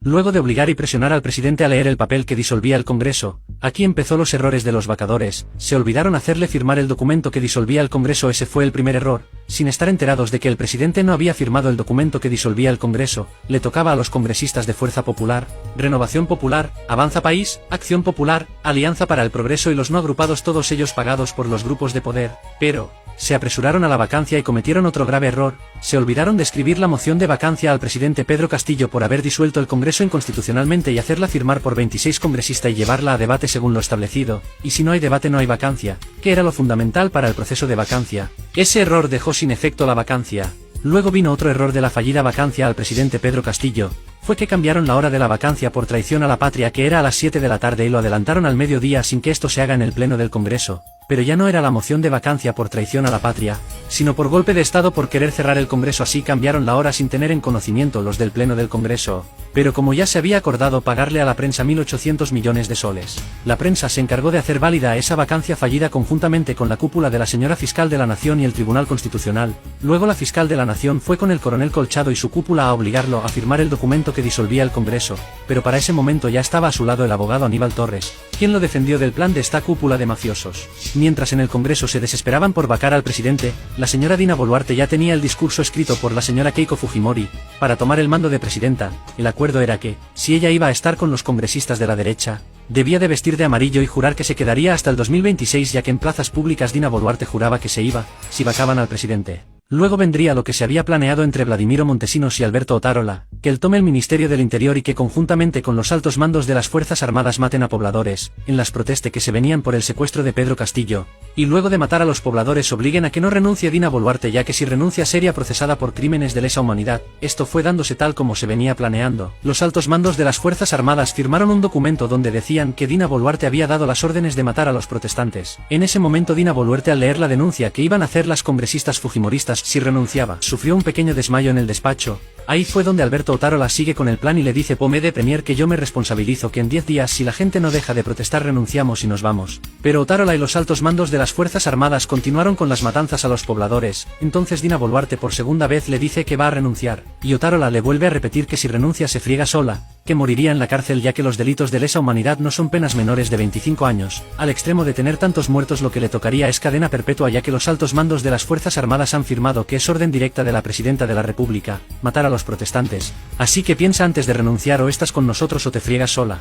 Luego de obligar y presionar al presidente a leer el papel que disolvía el Congreso, aquí empezó los errores de los vacadores. Se olvidaron hacerle firmar el documento que disolvía el Congreso. Ese fue el primer error. Sin estar enterados de que el presidente no había firmado el documento que disolvía el Congreso, le tocaba a los congresistas de Fuerza Popular, Renovación Popular, Avanza País, Acción Popular, Alianza para el Progreso y los no agrupados, todos ellos pagados por los grupos de poder, pero se apresuraron a la vacancia y cometieron otro grave error. Se olvidaron de escribir la moción de vacancia al presidente Pedro Castillo por haber disuelto el Congreso inconstitucionalmente y hacerla firmar por 26 congresistas y llevarla a debate según lo establecido. Y si no hay debate no hay vacancia, que era lo fundamental para el proceso de vacancia. Ese error dejó sin efecto la vacancia. Luego vino otro error de la fallida vacancia al presidente Pedro Castillo. Fue que cambiaron la hora de la vacancia por traición a la patria, que era a las 7 de la tarde, y lo adelantaron al mediodía sin que esto se haga en el pleno del Congreso. Pero ya no era la moción de vacancia por traición a la patria, sino por golpe de Estado, por querer cerrar el Congreso. Así cambiaron la hora sin tener en conocimiento los del pleno del Congreso. Pero como ya se había acordado pagarle a la prensa 1.800 millones de soles, la prensa se encargó de hacer válida esa vacancia fallida conjuntamente con la cúpula de la señora Fiscal de la Nación y el Tribunal Constitucional. Luego la Fiscal de la Nación fue con el coronel Colchado y su cúpula a obligarlo a firmar el documento que disolvía el Congreso, pero para ese momento ya estaba a su lado el abogado Aníbal Torres, quien lo defendió del plan de esta cúpula de mafiosos. Mientras en el Congreso se desesperaban por vacar al presidente, la señora Dina Boluarte ya tenía el discurso escrito por la señora Keiko Fujimori para tomar el mando de presidenta. El acuerdo era que, si ella iba a estar con los congresistas de la derecha, debía de vestir de amarillo y jurar que se quedaría hasta el 2026, ya que en plazas públicas Dina Boluarte juraba que se iba, si vacaban al presidente. Luego vendría lo que se había planeado entre Vladimiro Montesinos y Alberto Otárola, que él tome el Ministerio del Interior y que conjuntamente con los altos mandos de las Fuerzas Armadas maten a pobladores, en las protestas que se venían por el secuestro de Pedro Castillo, y luego de matar a los pobladores obliguen a que no renuncie Dina Boluarte, ya que si renuncia sería procesada por crímenes de lesa humanidad. Esto fue dándose tal como se venía planeando. Los altos mandos de las Fuerzas Armadas firmaron un documento donde decían que Dina Boluarte había dado las órdenes de matar a los protestantes. En ese momento Dina Boluarte, al leer la denuncia que iban a hacer las congresistas fujimoristas si renunciaba, sufrió un pequeño desmayo en el despacho. Ahí fue donde Alberto Otárola sigue con el plan y le dice: Pome de Premier que yo me responsabilizo, que en 10 días si la gente no deja de protestar renunciamos y nos vamos. Pero Otárola y los altos mandos de las Fuerzas Armadas continuaron con las matanzas a los pobladores. Entonces Dina Boluarte por segunda vez le dice que va a renunciar, y Otárola le vuelve a repetir que si renuncia se friega sola, que moriría en la cárcel, ya que los delitos de lesa humanidad no son penas menores de 25 años, al extremo de tener tantos muertos. Lo que le tocaría es cadena perpetua, ya que los altos mandos de las Fuerzas Armadas han firmado que es orden directa de la Presidenta de la República, matar a los protestantes. Así que piensa antes de renunciar, o estás con nosotros o te friegas sola.